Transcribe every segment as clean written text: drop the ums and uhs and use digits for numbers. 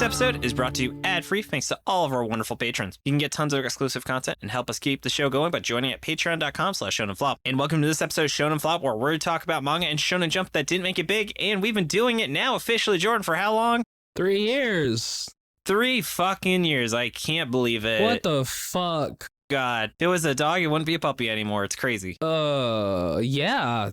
This episode is brought to you ad-free thanks to all of our wonderful patrons. You can get tons of exclusive content and help us keep the show going by joining at patreon.com/shonenflop. And welcome to this episode of Shonen Flop, where we're talking about manga and Shonen Jump that didn't make it big, and we've been doing it now officially, Jordan, for how long? 3 years. 3 fucking years. I can't believe it. What the fuck? God, if it was a dog, it wouldn't be a puppy anymore. It's crazy. Yeah.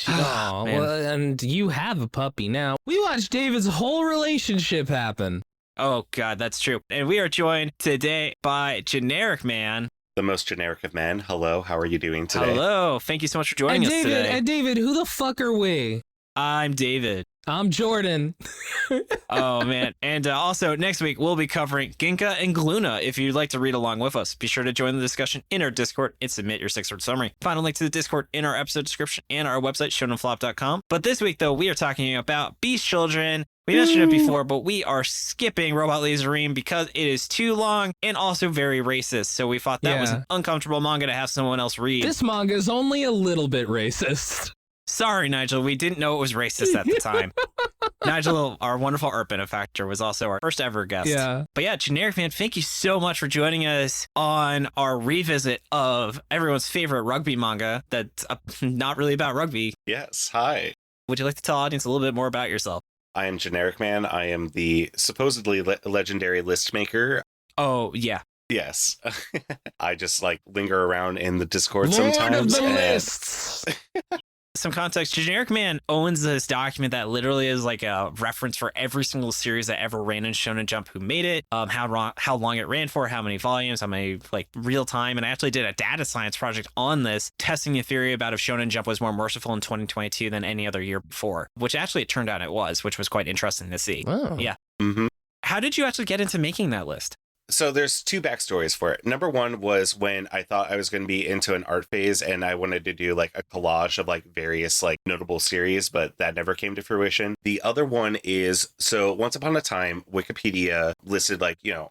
Oh, man. well, and you have a puppy now. We watched David's whole relationship happen. Oh, God, that's true. And we are joined today by GenericMan. The most generic of men. Hello, how are you doing today? Hello. Thank you so much for joining us today. And David, who the fuck are we? I'm David. I'm Jordan. Oh, man. And also, next week, we'll be covering Ginka and Gluna. If you'd like to read along with us, be sure to join the discussion in our Discord and submit your 6-word summary. Find a link to the Discord in our episode description and our website, shonenflop.com. But this week, though, we are talking about Beast Children. We mentioned it before, but we are skipping Robot Laserine because it is too long and also very racist. So we thought that was an uncomfortable manga to have someone else read. This manga is only a little bit racist. Sorry, Nigel. We didn't know it was racist at the time. Nigel, our wonderful art benefactor, was also our first ever guest. Yeah. But yeah, GenericMan, thank you so much for joining us on our revisit of everyone's favorite rugby manga that's not really about rugby. Yes, hi. Would you like to tell the audience a little bit more about yourself? I am GenericMan. I am the supposedly legendary list maker. Oh, yeah. Yes. I just linger around in the Discord Lord sometimes. of the lists. Some context, GenericMan owns this document that literally is like a reference for every single series that ever ran in Shonen Jump, who made it, how long it ran for, how many volumes, how many real time. And I actually did a data science project on this, testing a theory about if Shonen Jump was more merciful in 2022 than any other year before, which actually it turned out it was, which was quite interesting to see. Oh. Yeah. Mm-hmm. How did you actually get into making that list? So there's 2 backstories for it. Number one was when I thought I was going to be into an art phase and I wanted to do a collage of various notable series, but that never came to fruition. The other one is, so once upon a time, Wikipedia listed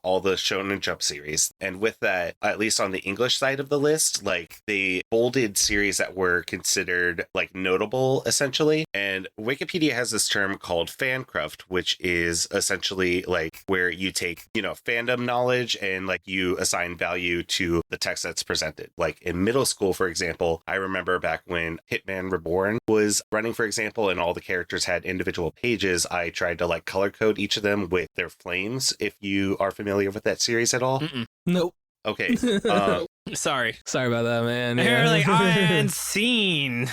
all the Shonen Jump series. And with that, at least on the English side of the list, they bolded series that were considered notable essentially. And Wikipedia has this term called fancraft, which is essentially where you take, fandom knowledge and you assign value to the text that's presented. In middle school, for example, I remember back when Hitman Reborn was running, for example, and all the characters had individual pages, I tried to color code each of them with their flames, if you are familiar with that series at all. Mm-mm. Nope. Okay. Sorry about that, man. You're unseen.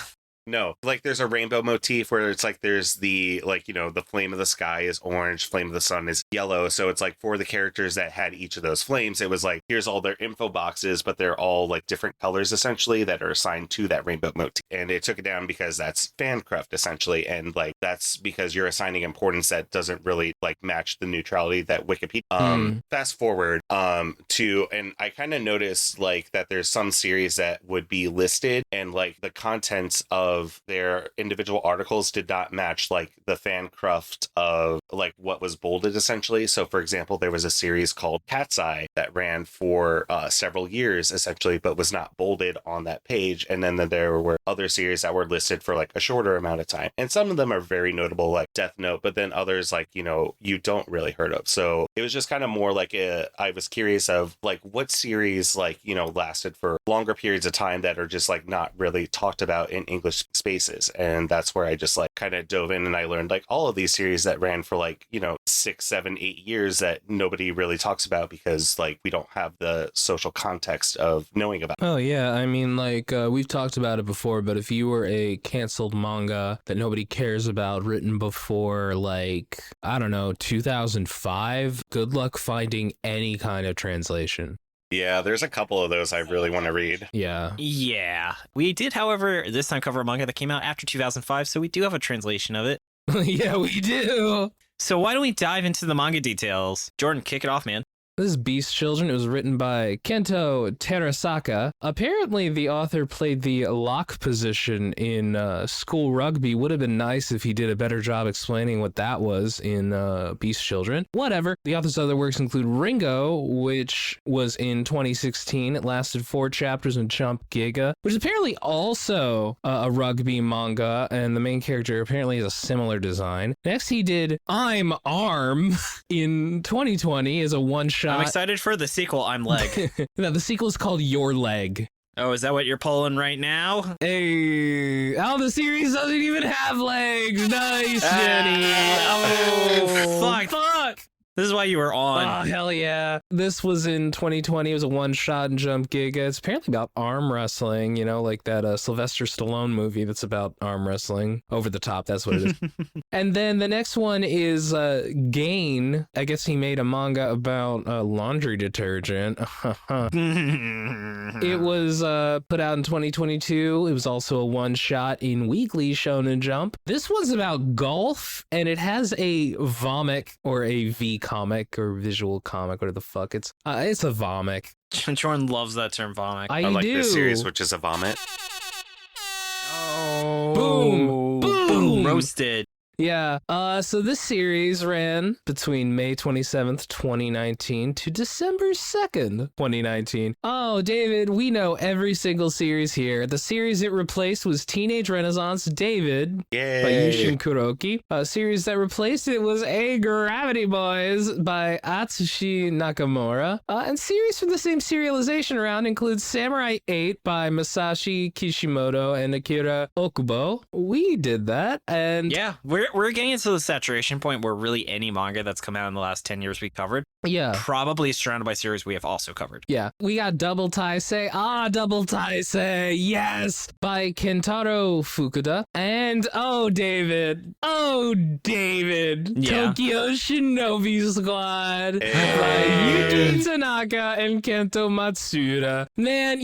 No, there's a rainbow motif where it's there's the the flame of the sky is orange, flame of the sun is yellow. So it's for the characters that had each of those flames, it was here's all their info boxes, but they're all different colors essentially that are assigned to that rainbow motif. And it took it down because that's fancraft essentially. And that's because you're assigning importance that doesn't really match the neutrality that Wikipedia. Fast forward to, and I kind of noticed that there's some series that would be listed and the contents of their individual articles did not match the fancraft of what was bolded essentially. So for example, there was a series called Cat's Eye that ran for several years essentially, but was not bolded on that page. And then there were other series that were listed for a shorter amount of time. And some of them are very notable, like Death Note, but then others you don't really heard of. So it was just kind of more I was curious of what series lasted for longer periods of time that are just not really talked about in English spaces. And that's where I just kind of dove in and I learned all of these series that ran for 6, 7, 8 years that nobody really talks about because we don't have the social context of knowing about. Oh yeah, I mean we've talked about it before, but if you were a canceled manga that nobody cares about written before I don't know, 2005, good luck finding any kind of translation. Yeah, there's a couple of those I really want to read. Yeah. Yeah. We did, however, this time cover a manga that came out after 2005, so we do have a translation of it. Yeah, we do. So why don't we dive into the manga details? Jordan, kick it off, man. This is Beast Children. It was written by Kento Terasaka. Apparently, the author played the lock position in school rugby. Would have been nice if he did a better job explaining what that was in Beast Children. Whatever. The author's other works include Ringo, which was in 2016. It lasted 4 chapters in Jump Giga, which is apparently also a rugby manga, and the main character apparently has a similar design. Next, he did I'm Arm in 2020 as a one-shot. I'm excited for the sequel, I'm Leg. No, the sequel is called Your Leg. Oh, is that what you're pulling right now? Hey, the series doesn't even have legs. Nice, Jenny. Fuck. This is why you were on. Oh, hell yeah. This was in 2020. It was a one-shot in Jump Giga. It's apparently about arm wrestling, like that Sylvester Stallone movie that's about arm wrestling. Over the top, that's what it is. And then the next one is Gain. I guess he made a manga about laundry detergent. It was put out in 2022. It was also a one-shot in Weekly Shonen Jump. This one's about golf, and it has a vomit or a V comic or visual comic, whatever the fuck it's a vomit. Jordan loves that term, vomit. I like this series, which is a vomit. Oh, boom, roasted. Yeah, so this series ran between May 27th, 2019 to December 2nd, 2019. Oh, David, we know every single series here. The series it replaced was Teenage Renaissance David by Yushin Kuroki. A series that replaced it was A Gravity Boys by Atsushi Nakamura. And series from the same serialization round includes Samurai 8 by Masashi Kishimoto and Akira Okubo. We did that, and yeah, we're getting into the saturation point where really any manga that's come out in the last 10 years we covered, probably surrounded by series we have also covered. Yeah, we got Double Taisei, Double Taisei, yes, by Kentaro Fukuda, and David, Tokyo Shinobi Squad by Yuki Tanaka and Kento Matsuda. Man,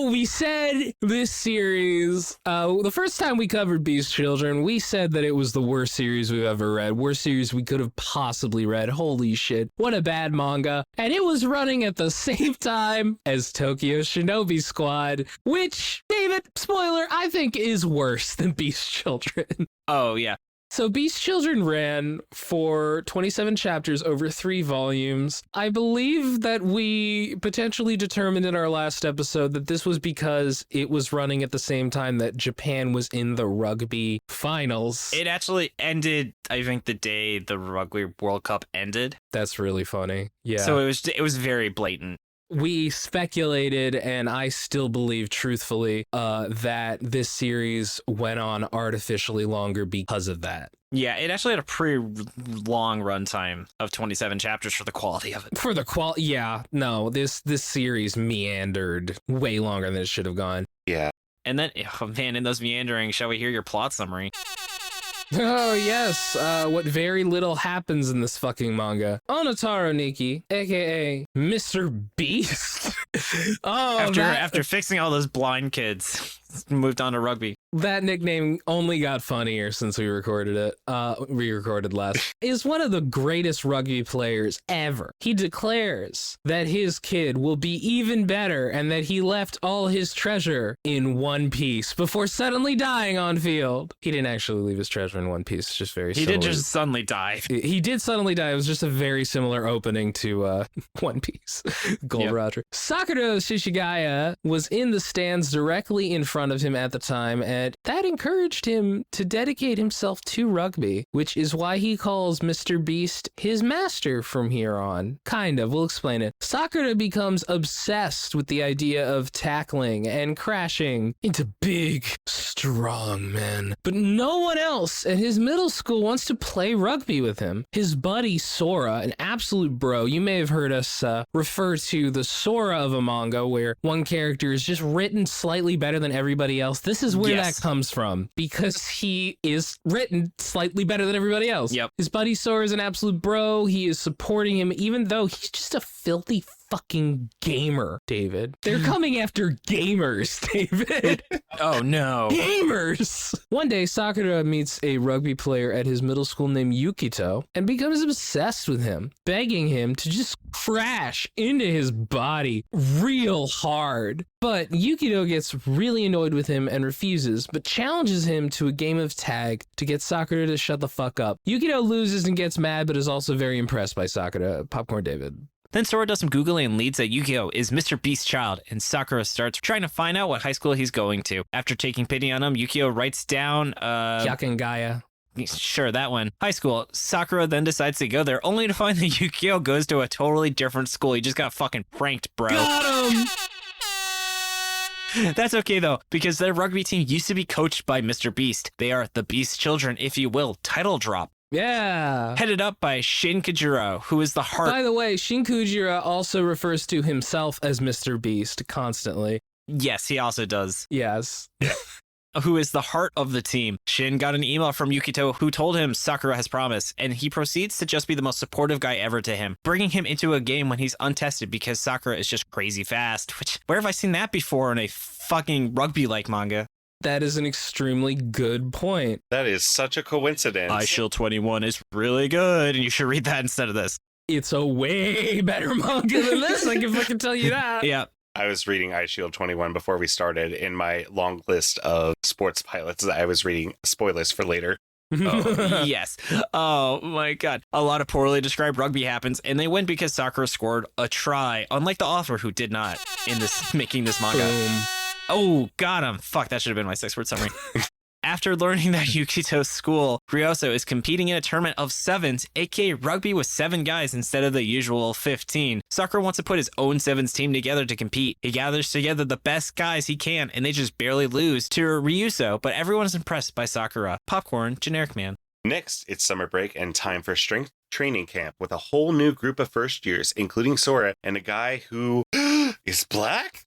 we said this series, the first time we covered Beast Children, we said that it was the worst series we've ever read, worst series we could have possibly read. Holy shit, what a bad manga. And it was running at the same time as Tokyo Shinobi Squad, which, David, spoiler, I think is worse than Beast Children. Oh, yeah. So Beast Children ran for 27 chapters over 3 volumes. I believe that we potentially determined in our last episode that this was because it was running at the same time that Japan was in the rugby finals. It actually ended, I think, the day the Rugby World Cup ended. That's really funny. Yeah. So it was very blatant. We speculated, and I still believe truthfully, that this series went on artificially longer because of that. Yeah, it actually had a pretty long runtime of 27 chapters for the quality of it. For the quality, yeah. No, this series meandered way longer than it should have gone. Yeah. And then, in those meanderings, shall we hear your plot summary? Oh, yes. What very little happens in this fucking manga. Onotora Nikki, a.k.a. Mr. Beast. After fixing all those blind kids, moved on to rugby. That nickname only got funnier since we recorded it. We recorded last. Is one of the greatest rugby players ever. He declares that his kid will be even better and that he left all his treasure in one piece before suddenly dying on field. He didn't actually leave his treasure in one piece. It's just very similar. He did just suddenly die. He did suddenly die. It was just a very similar opening to One Piece. Gold Roger. Sakura Shishigaya was in the stands directly in front of him at the time, and that encouraged him to dedicate himself to rugby, which is why he calls Mr. Beast his master from here on. Kind of, we'll explain it. Sakura becomes obsessed with the idea of tackling and crashing into big, strong men. But no one else at his middle school wants to play rugby with him. His buddy Sora, an absolute bro, you may have heard us refer to the Sora of a manga where one character is just written slightly better than everybody else. This is where that comes from, because he is written slightly better than everybody else. Yep. His buddy Sora is an absolute bro. He is supporting him, even though he's just a filthy fucking gamer, David. They're coming after gamers, David. Oh, no. Gamers! One day, Sakura meets a rugby player at his middle school named Yukito and becomes obsessed with him, begging him to just crash into his body real hard. But Yukito gets really annoyed with him and refuses, but challenges him to a game of tag to get Sakura to shut the fuck up. Yukito loses and gets mad, but is also very impressed by Sakura. Popcorn David. Then Sora does some Googling and leads that Yukio is Mr. Beast's child, and Sakura starts trying to find out what high school he's going to. After taking pity on him, Yukio writes down, Hyakengaya. Sure, that one. High school. Sakura then decides to go there, only to find that Yukio goes to a totally different school. He just got fucking pranked, bro. Got him! That's okay, though, because their rugby team used to be coached by Mr. Beast. They are the Beast Children, if you will. Title drop. Yeah. Headed up by Shin Kujiro, who is the heart. By the way, Shin Kujiro also refers to himself as Mr. Beast constantly. Yes, he also does. Yes. Who is the heart of the team. Shin got an email from Yukito who told him Sakura has promise, and he proceeds to just be the most supportive guy ever to him, bringing him into a game when he's untested because Sakura is just crazy fast, which, where have I seen that before in a fucking rugby-like manga? That is an extremely good point. That is such a coincidence. iShield 21 is really good, and you should read that instead of this. It's a way better manga than this, I can fucking tell you that. Yeah. I was reading iShield 21 before we started. In my long list of sports pilots that I was reading, spoilers for later. Oh, yes. Oh my god. A lot of poorly described rugby happens, and they win because Sakura scored a try, unlike the author who did not in this making this manga. Boom. Oh, got him. Fuck, that should have been my 6-word summary. After learning that Yukito's school, Ryoso, is competing in a tournament of sevens, aka rugby with 7 guys instead of the usual 15, Sakura wants to put his own sevens team together to compete. He gathers together the best guys he can, and they just barely lose to Ryuso, but everyone is impressed by Sakura. Popcorn, generic man. Next, it's summer break and time for strength training camp with a whole new group of first years, including Sora and a guy who is black?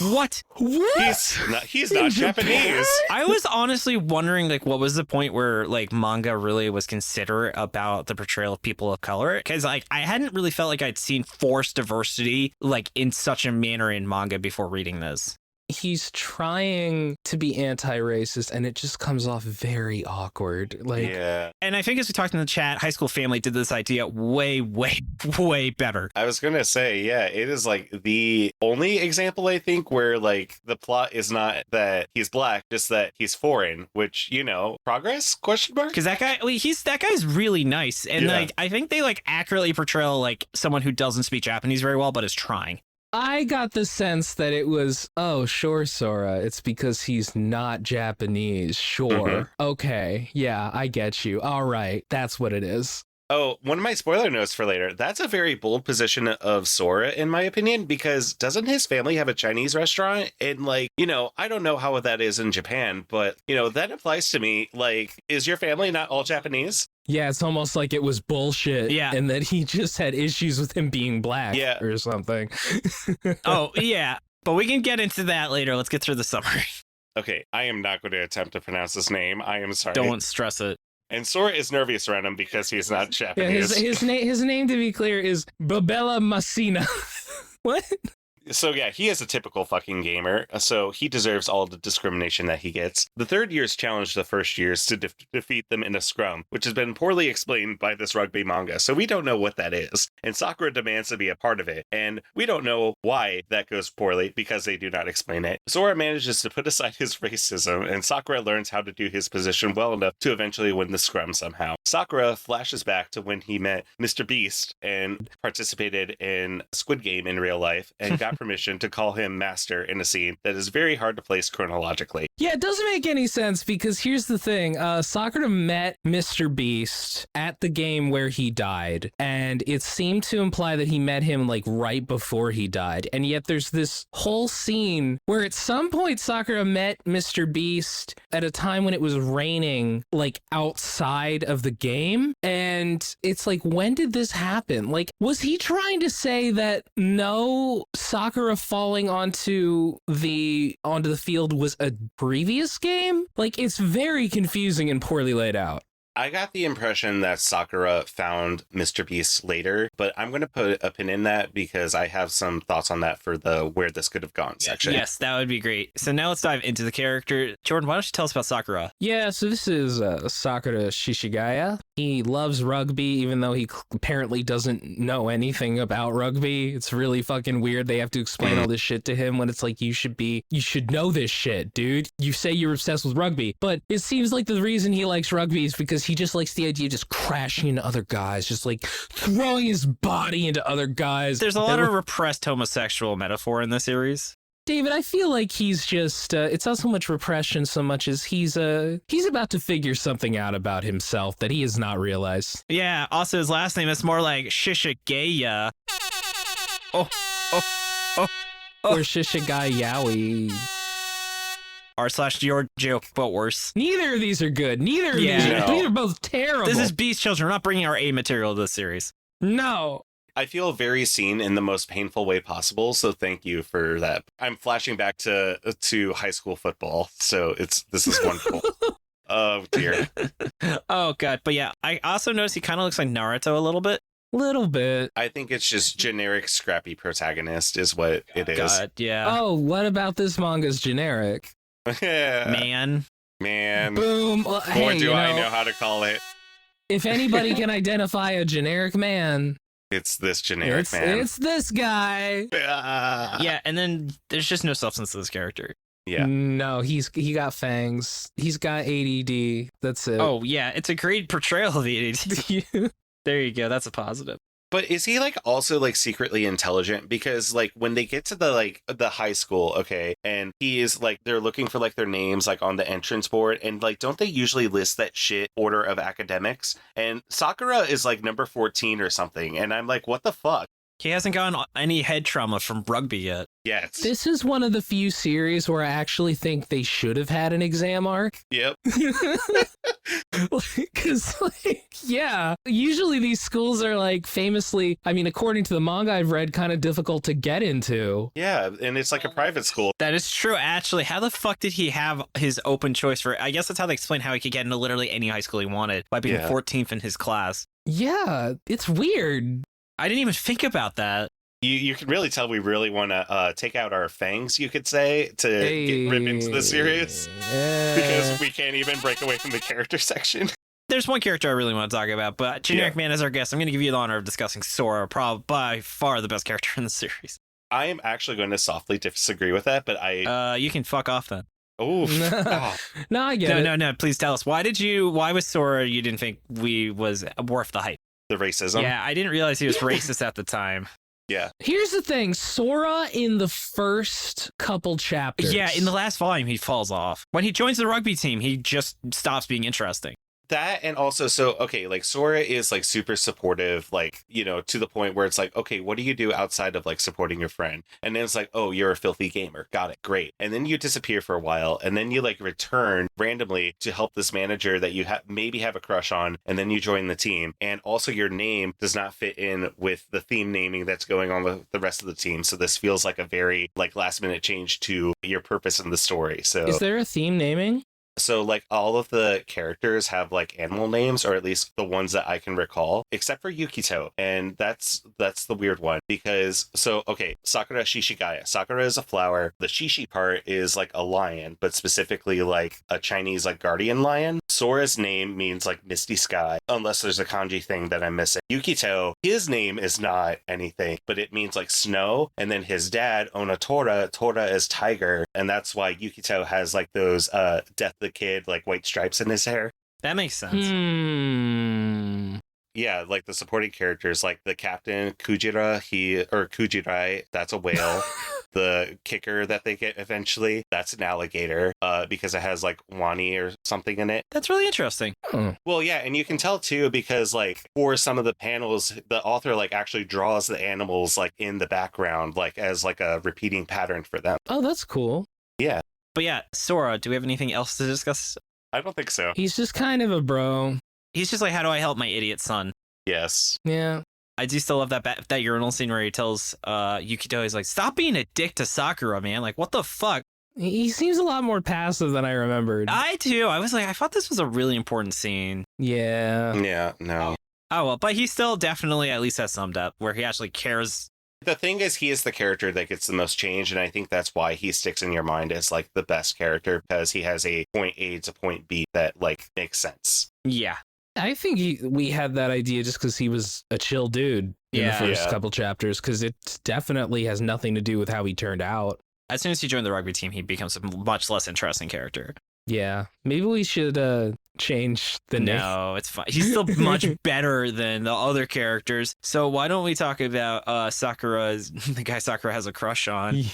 What? He's not Japanese. I was honestly wondering, like, what was the point where, like, manga really was considerate about the portrayal of people of color? Because, like, I hadn't really felt like I'd seen forced diversity, like, in such a manner in manga before reading this. He's trying to be anti-racist, and it just comes off very awkward. Like, Yeah. And I think as we talked in the chat, High School Family did this idea way, way, way better. I was going to say, yeah, it is like the only example, I think, where like the plot is not that he's black, just that he's foreign, which, you know, progress? Question mark? Because that guy, like, that guy's really nice. And, like, I think they, like, accurately portray, like, someone who doesn't speak Japanese very well, but is trying. I got the sense that it was, oh, sure, Sora, it's because he's not Japanese. Sure. Okay. Yeah, I get you. All right. That's what it is. Oh, one of my spoiler notes for later. That's a very bold position of Sora, in my opinion, because doesn't his family have a Chinese restaurant? And, like, you know, I don't know how that is in Japan, but, you know, that applies to me. Like, is your family not all Japanese? Yeah, it's almost like it was bullshit. Yeah. And that he just had issues with him being black or something. Oh, yeah. But we can get into that later. Let's get through the summary. Okay, I am not going to attempt to pronounce this name. I am sorry. Don't stress it. And Sora is nervous around him because he's not Yeah, Japanese. his name, to be clear, is Babella Messina. What? So yeah, he is a typical fucking gamer, so he deserves all the discrimination that he gets. The third years challenge the first years to defeat them in a scrum, which has been poorly explained by this rugby manga, so we don't know what that is. And Sakura demands to be a part of it, and we don't know why that goes poorly because they do not explain it. Sora manages to put aside his racism, and Sakura learns how to do his position well enough to eventually win the scrum somehow. Sakura flashes back to when he met Mr. Beast and participated in Squid Game in real life and got permission to call him master in a scene that is very hard to place chronologically. Yeah, it doesn't make any sense because here's the thing. Sakura met Mr. Beast at the game where he died, and it seemed to imply that he met him like right before he died. And yet there's this whole scene where at some point Sakura met Mr. Beast at a time when it was raining, like outside of the game. And it's like, when did this happen? Like, was he trying to say that no, Sakura falling onto the field was a previous game? Like, it's very confusing and poorly laid out. I got the impression that Sakura found Mr. Beast later, but I'm going to put a pin in that because I have some thoughts on that for the where this could have gone section. Yes, that would be great. So now let's dive into the character. Jordan, why don't you tell us about Sakura? Yeah, so this is Sakura Shishigaya. He loves rugby, even though he apparently doesn't know anything about rugby. It's really fucking weird. They have to explain all this shit to him when it's like, you should know this shit, dude. You say you're obsessed with rugby, but it seems like the reason he likes rugby is because he just likes the idea of just crashing into other guys, just like throwing his body into other guys. There's a lot of repressed homosexual metaphor in this series. David, I feel like he's just, it's not so much repression so much as he's about to figure something out about himself that he has not realized. Yeah, also his last name is more like Shishigaya. Oh. Or Shishigaya. r/your joke, but worse. Neither of these are good. Neither of these are both terrible. This is Beast Children. We're not bringing our A material to this series. No. I feel very seen in the most painful way possible, so thank you for that. I'm flashing back to high school football, so this is wonderful. Oh dear. Oh god, but yeah, I also noticed he kind of looks like Naruto a little bit. Little bit. I think it's just generic scrappy protagonist is what it is. God, yeah. Oh, what about this manga's generic? Man. Boom. Well, Boy, do I know how to call it. If anybody can identify a generic man, it's this generic man. It's this guy. Yeah, and then there's just no substance to this character. Yeah. No, he got fangs. He's got ADD. That's it. Oh, yeah, it's a great portrayal of the ADD. There you go. That's a positive. But is he like also like secretly intelligent? Because like when they get to the high school, okay, and he is like they're looking for like their names like on the entrance board, and like don't they usually list that shit order of academics? And Sakura is like number 14 or something, and I'm like, what the fuck? He hasn't gotten any head trauma from rugby yet. Yes. This is one of the few series where I actually think they should have had an exam arc. Yep. Because, like, yeah, usually these schools are, like, famously, I mean, according to the manga I've read, kind of difficult to get into. Yeah, and it's like a private school. That is true, actually. How the fuck did he have his open choice for it? I guess that's how they explain how he could get into literally any high school he wanted by being 14th in his class. Yeah, it's weird. I didn't even think about that. You can really tell we really want to take out our fangs, you could say, to get rip into the series. Because we can't even break away from the character section. There's one character I really want to talk about, but GenericMan as our guest, I'm going to give you the honor of discussing Sora, probably by far the best character in the series. I am actually going to softly disagree with that, but you can fuck off then. Oh. No, I get it. No, please tell us. Why was Sora you didn't think was worth the hype? The racism? Yeah, I didn't realize he was racist at the time. Yeah. Here's the thing, Sora in the first couple chapters. Yeah, in the last volume, he falls off. When he joins the rugby team, he just stops being interesting. That, and also, so, okay, like, Sora is, like, super supportive, like, you know, to the point where it's like, okay, what do you do outside of, like, supporting your friend? And then it's like, oh, you're a filthy gamer. Got it. Great. And then you disappear for a while, and then you, like, return randomly to help this manager that you maybe have a crush on, and then you join the team. And also, your name does not fit in with the theme naming that's going on with the rest of the team. So this feels like a very, like, last-minute change to your purpose in the story. So is there a theme naming? So, like, all of the characters have, like, animal names, or at least the ones that I can recall, except for Yukito. And that's the weird one, because, so, okay, Sakura Shishigaya. Sakura is a flower. The Shishi part is, like, a lion, but specifically, like, a Chinese, like, guardian lion. Sora's name means, like, misty sky, unless there's a kanji thing that I'm missing. Yukito, his name is not anything, but it means, like, snow. And then his dad, Onotora, Tora is tiger. And that's why Yukito has, like, those, death the kid, like, white stripes in his hair. That makes sense. Yeah, like the supporting characters, like the captain, Kujirai, that's a whale. The kicker that they get eventually, that's an alligator, because it has like wani or something in it. That's really interesting. Well, yeah, and you can tell too, because like for some of the panels, the author like actually draws the animals like in the background, like as like a repeating pattern for them. Oh, that's cool. Yeah. But yeah, Sora, do we have anything else to discuss? I don't think so. He's just kind of a bro. He's just like, how do I help my idiot son? Yes. Yeah. I do still love that urinal scene where he tells Yukito, he's like, stop being a dick to Sakura, man. Like, what the fuck? He seems a lot more passive than I remembered. I too. I was like, I thought this was a really important scene. Yeah. Yeah, no. Oh, well, but he still definitely at least has some depth where he actually cares. The thing is, he is the character that gets the most change, and I think that's why he sticks in your mind as, like, the best character, because he has a point A to point B that, like, makes sense. Yeah. I think we had that idea just because he was a chill dude in the first couple chapters, because it definitely has nothing to do with how he turned out. As soon as he joined the rugby team, he becomes a much less interesting character. Yeah. Maybe we should change the name. No, it's fine. He's still much better than the other characters. So why don't we talk about the guy Sakura has a crush on,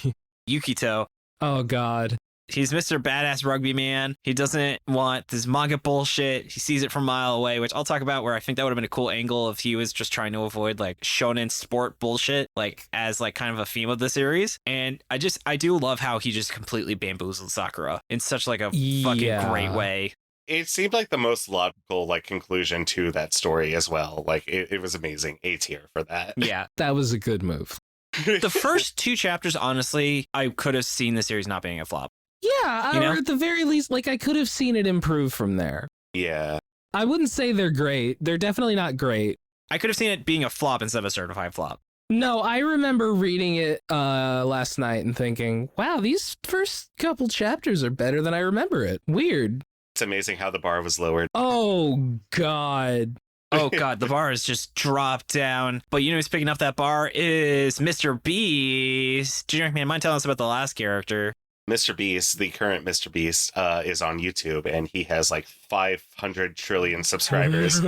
Yukito. Oh, God. He's Mr. Badass Rugby Man. He doesn't want this manga bullshit. He sees it from a mile away, which I'll talk about, where I think that would have been a cool angle if he was just trying to avoid like shonen sport bullshit, like as like kind of a theme of the series. And I do love how he just completely bamboozled Sakura in such like a fucking great way. It seemed like the most logical like conclusion to that story as well. Like it was amazing. A tier for that. Yeah. That was a good move. The first 2 chapters, honestly, I could have seen the series not being a flop. Yeah, or at the very least, like, I could have seen it improve from there. Yeah. I wouldn't say they're great. They're definitely not great. I could have seen it being a flop instead of a certified flop. No, I remember reading it last night and thinking, wow, these first couple chapters are better than I remember it. Weird. It's amazing how the bar was lowered. Oh, God. Oh, God, the bar has just dropped down. But you know who's picking up that bar is Mr. Beast. GenericMan, mind telling us about the last character? Mr. Beast, the current Mr. Beast, is on YouTube, and he has like 500 trillion subscribers.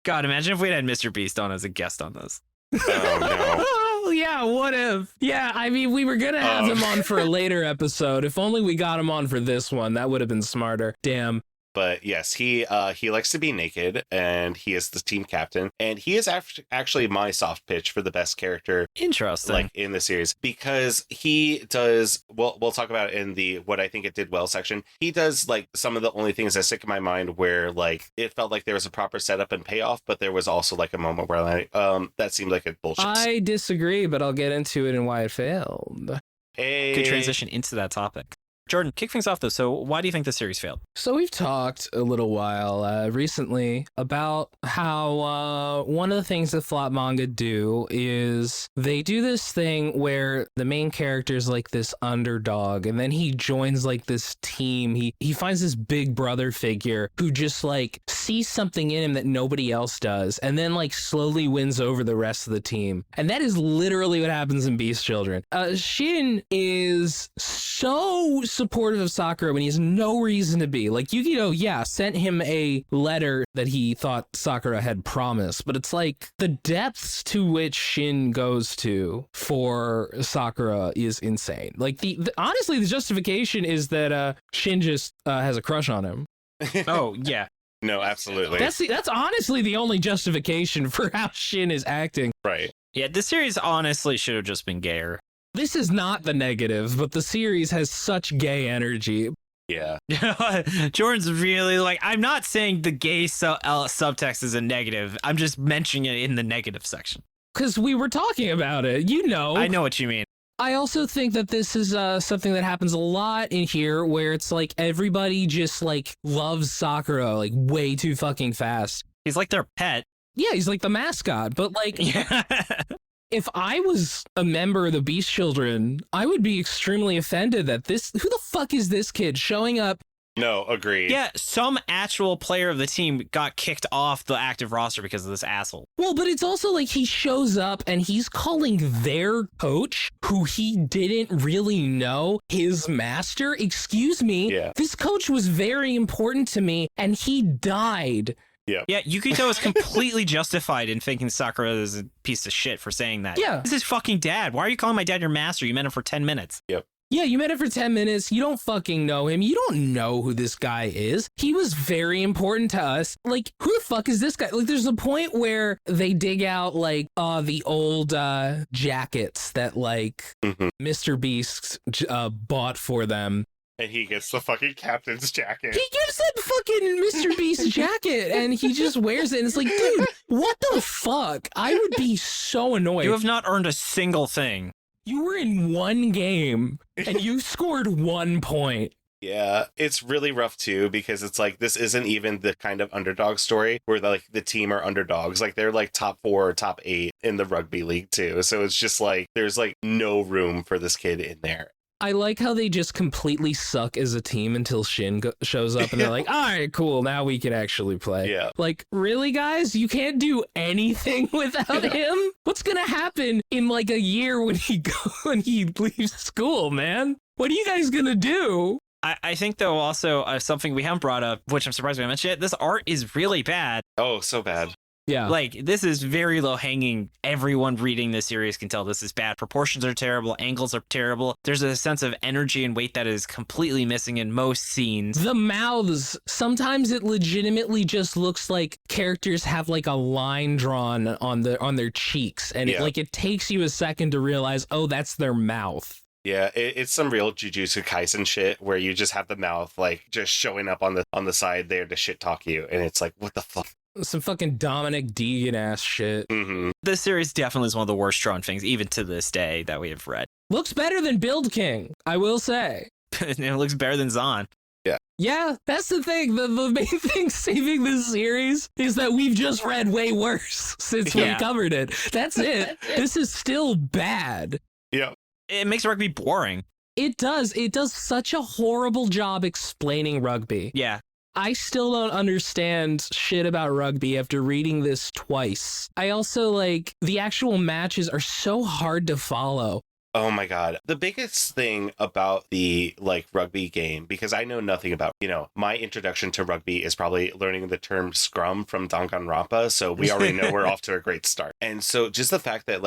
God, imagine if we had Mr. Beast on as a guest on this. Oh, no. Yeah, what if? Yeah, I mean, we were going to have him on for a later episode. If only we got him on for this one, that would have been smarter. Damn. But yes, he likes to be naked, and he is the team captain, and he is actually my soft pitch for the best character. Interesting. Like in the series, because he does. We'll talk about it in the what I think it did well section. He does like some of the only things that stick in my mind where like it felt like there was a proper setup and payoff, but there was also like a moment where like that seemed like a bullshit. I disagree, but I'll get into it and why it failed. Hey. Could transition into that topic. Jordan, kick things off though. So why do you think the series failed? So we've talked a little while recently about how one of the things that flop manga do is they do this thing where the main character is like this underdog, and then he joins like this team. He finds this big brother figure who just like sees something in him that nobody else does, and then like slowly wins over the rest of the team. And that is literally what happens in Beast Children. Shin is so supportive of Sakura when he has no reason to be. Like, Yukito, sent him a letter that he thought Sakura had promised, but it's like the depths to which Shin goes to for Sakura is insane. Like, honestly, the justification is that Shin just has a crush on him. Oh, yeah. No, absolutely. That's honestly the only justification for how Shin is acting. Right. Yeah, this series honestly should have just been gayer. This is not the negative, but the series has such gay energy. Yeah. Jordan's really like, I'm not saying the gay subtext is a negative. I'm just mentioning it in the negative section. Because we were talking about it, you know. I know what you mean. I also think that this is something that happens a lot in here where it's like everybody just like loves Sakura like way too fucking fast. He's like their pet. Yeah, he's like the mascot, but like... Yeah. If I was a member of the Beast Children, I would be extremely offended that who the fuck is this kid showing up? No, agreed. Yeah, some actual player of the team got kicked off the active roster because of this asshole. Well, but it's also like he shows up and he's calling their coach, who he didn't really know, his master. Excuse me. Yeah. This coach was very important to me and he died. Yeah, Yukito is completely justified in thinking Sakura is a piece of shit for saying that. Yeah. This is fucking dad. Why are you calling my dad your master? You met him for 10 minutes. Yep. Yeah, you met him for 10 minutes. You don't fucking know him. You don't know who this guy is. He was very important to us. Like, who the fuck is this guy? Like, there's a point where they dig out, like, the old jackets that, like, Mr. Beast bought for them. And he gets the fucking captain's jacket. He gives him fucking Mr. Beast's jacket, and he just wears it, and it's like, dude, what the fuck? I would be so annoyed. You have not earned a single thing. You were in one game and you scored 1 point. Yeah, it's really rough too, because it's like this isn't even the kind of underdog story where the team are underdogs. Like they're like top 4 or top 8 in the rugby league too. So it's just like there's like no room for this kid in there. I like how they just completely suck as a team until Shin shows up and they're like, all right, cool, now we can actually play. Yeah. Like, really, guys? You can't do anything without him? What's gonna happen in like a year when he leaves school, man? What are you guys gonna do? I think, though, also something we haven't brought up, which I'm surprised we haven't mentioned yet, this art is really bad. Oh, so bad. Yeah. Like, this is very low hanging. Everyone reading this series can tell this is bad. Proportions are terrible. Angles are terrible. There's a sense of energy and weight that is completely missing in most scenes. The mouths, sometimes it legitimately just looks like characters have like a line drawn on their cheeks. And it takes you a second to realize, oh, that's their mouth. Yeah, it's some real Jujutsu Kaisen shit where you just have the mouth like just showing up on the side there to shit talk you. And it's like, what the fuck? Some fucking Dominic Deegan ass shit. Mm-hmm. This series definitely is one of the worst drawn things, even to this day, that we have read. Looks better than Build King, I will say. And it looks better than Zahn. Yeah, that's the thing. The main thing saving this series is that we've just read way worse since we covered it. That's it. This is still bad. Yeah. It makes rugby boring. It does. It does such a horrible job explaining rugby. Yeah. I still don't understand shit about rugby after reading this twice. I also the actual matches are so hard to follow. Oh my God. The biggest thing about the rugby game, because I know nothing about, my introduction to rugby is probably learning the term scrum from Danganronpa. So we already know we're off to a great start. And so just the fact that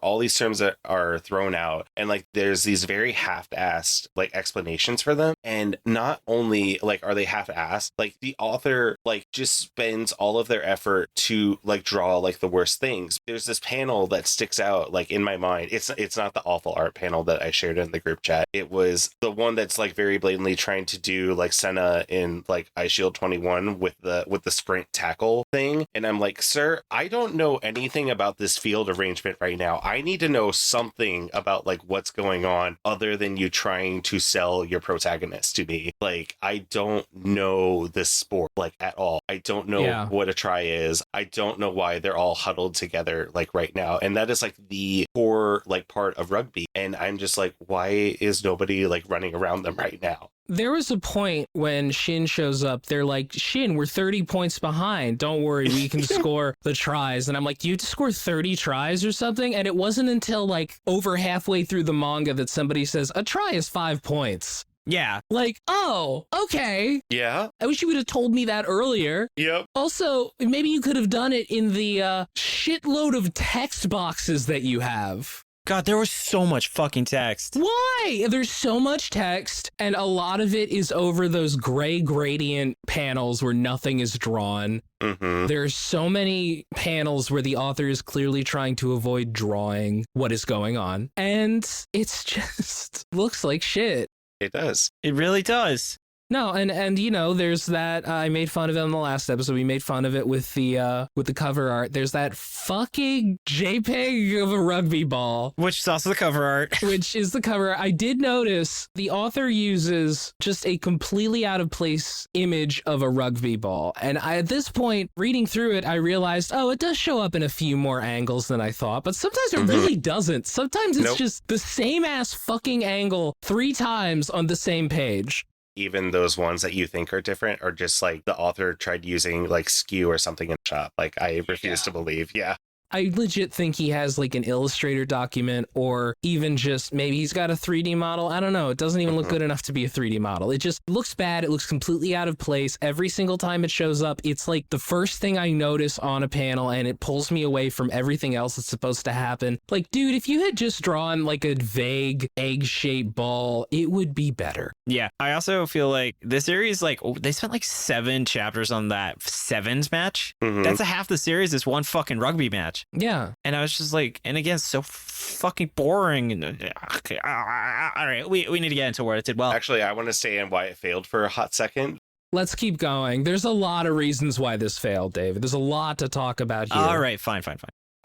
all these terms are thrown out and there's these very half-assed explanations for them. And not only are they half-assed, the author just spends all of their effort to draw the worst things. There's this panel that sticks out in my mind. It's not the awful art panel that I shared in the group chat. It was the one that's very blatantly trying to do Senna in Ice Shield 21 with the sprint tackle thing. And I'm like, sir, I don't know anything about this field arrangement right now. I need to know something about what's going on other than you trying to sell your protagonist to me. I don't know this sport at all. I don't know what a try is. I don't know why they're all huddled together right now. And that is the core part of rugby. And I'm just why is nobody running around them right now? There was a point when Shin shows up, they're like, Shin, we're 30 points behind. Don't worry, we can score the tries. And I'm like, do you have to score 30 tries or something? And it wasn't until over halfway through the manga that somebody says, a try is 5 points. Yeah. Oh, okay. Yeah. I wish you would have told me that earlier. Yep. Also, maybe you could have done it in the shitload of text boxes that you have. God, there was so much fucking text. Why? There's so much text, and a lot of it is over those gray gradient panels where nothing is drawn. Mm-hmm. There are so many panels where the author is clearly trying to avoid drawing what is going on, and it's just looks like shit. It does. It really does. No, and there's that I made fun of it in the last episode. We made fun of it with the cover art. There's that fucking JPEG of a rugby ball, which is also the cover art. Which is the cover art. I did notice the author uses just a completely out of place image of a rugby ball. And at this point, reading through it, I realized, oh, it does show up in a few more angles than I thought, but sometimes it really doesn't. Sometimes it's just the same ass fucking angle 3 times on the same page. Even those ones that you think are different are just the author tried using skew or something in shop. I refuse to believe. Yeah. I legit think he has an Illustrator document, or even just maybe he's got a 3D model. I don't know. It doesn't even look good enough to be a 3D model. It just looks bad. It looks completely out of place. Every single time it shows up, it's the first thing I notice on a panel, and it pulls me away from everything else that's supposed to happen. Dude, if you had just drawn a vague egg-shaped ball, it would be better. Yeah. I also feel this series, they spent 7 chapters on that Sevens match. Mm-hmm. That's a half the series is one fucking rugby match. Yeah. And I was just and again, so fucking boring. Okay, all right, we need to get into where it did well. Actually, I want to say and why it failed for a hot second. Let's keep going. There's a lot of reasons why this failed, David. There's a lot to talk about here. All right, fine.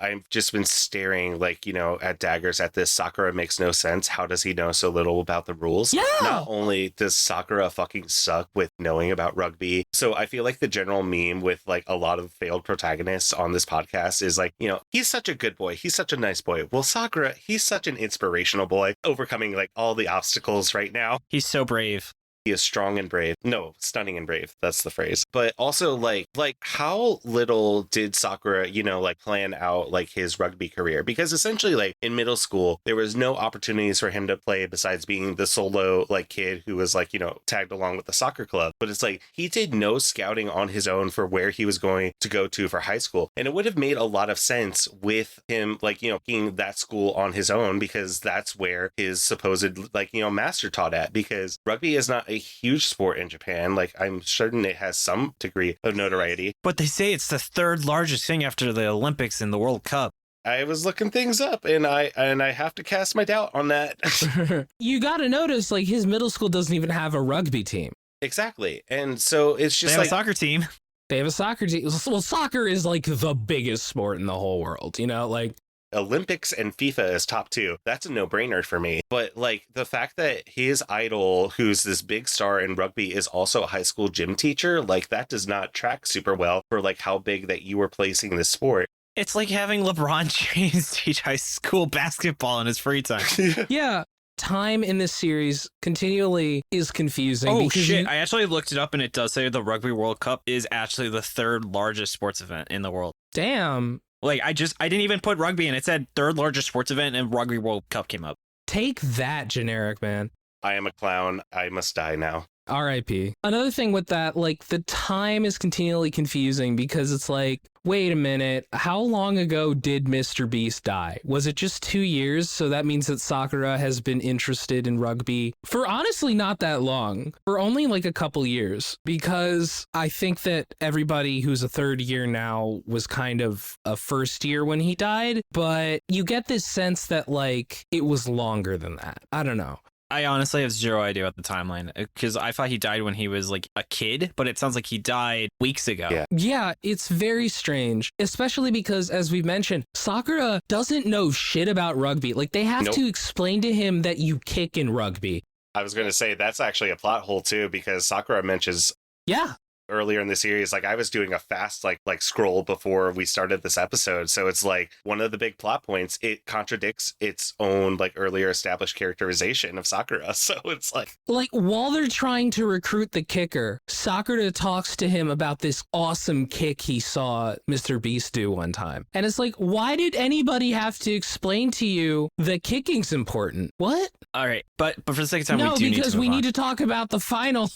I've just been staring, like, at daggers at this. Sakura makes no sense. How does he know so little about the rules? Yeah. Not only does Sakura fucking suck with knowing about rugby, so I feel like the general meme with like a lot of failed protagonists on this podcast is like, he's such a good boy. He's such a nice boy. Well, Sakura, he's such an inspirational boy, overcoming like all the obstacles right now. He's so brave. He is strong and brave. No, stunning and brave. That's the phrase. But also, like how little did Sakura, plan out like his rugby career? Because essentially, like in middle school, there was no opportunities for him to play besides being the solo like kid who was like, tagged along with the soccer club. But it's like he did no scouting on his own for where he was going to go to for high school. And it would have made a lot of sense with him, like, being that school on his own, because that's where his supposed, like, master taught at, because rugby is not a huge sport in Japan. Like, I'm certain it has some degree of notoriety. But they say it's the third largest thing after the Olympics and the World Cup. I was looking things up, and I have to cast my doubt on that. You got to notice, like, his middle school doesn't even have a rugby team. Exactly. And so it's just they have a soccer team. They have a soccer team. Well, soccer is like the biggest sport in the whole world, like Olympics and FIFA is top 2. That's a no-brainer for me. But like the fact that his idol, who's this big star in rugby, is also a high school gym teacher, like that does not track super well for like how big that you were placing this sport. It's like having LeBron James teach high school basketball in his free time. Yeah. Time in this series continually is confusing. Oh shit, I actually looked it up and it does say the Rugby World Cup is actually the third largest sports event in the world. Damn. Like, I didn't even put rugby in. It said third largest sports event and Rugby World Cup came up. Take that, GenericMan. I am a clown. I must die now. R.I.P. Another thing with that, like, the time is continually confusing because it's like, wait a minute, how long ago did Mr. Beast die? Was it just 2 years? So that means that Sakura has been interested in rugby for honestly not that long, for only like a couple years, because I think that everybody who's a third year now was kind of a first year when he died, but you get this sense that like it was longer than that. I don't know. I honestly have zero idea about the timeline because I thought he died when he was like a kid, but it sounds like he died weeks ago. Yeah, it's very strange, especially because, as we mentioned, Sakura doesn't know shit about rugby. Like, they have to explain to him that you kick in rugby. I was going to say that's actually a plot hole too, because Sakura mentions earlier in the series, like I was doing a fast like scroll before we started this episode, so it's like one of the big plot points, it contradicts its own like earlier established characterization of Sakura. So it's like while they're trying to recruit the kicker, Sakura talks to him about this awesome kick he saw Mr. Beast do one time, and it's like, why did anybody have to explain to you that kicking's important? What? All right, but for the second time, no, we do because need to need to talk about the final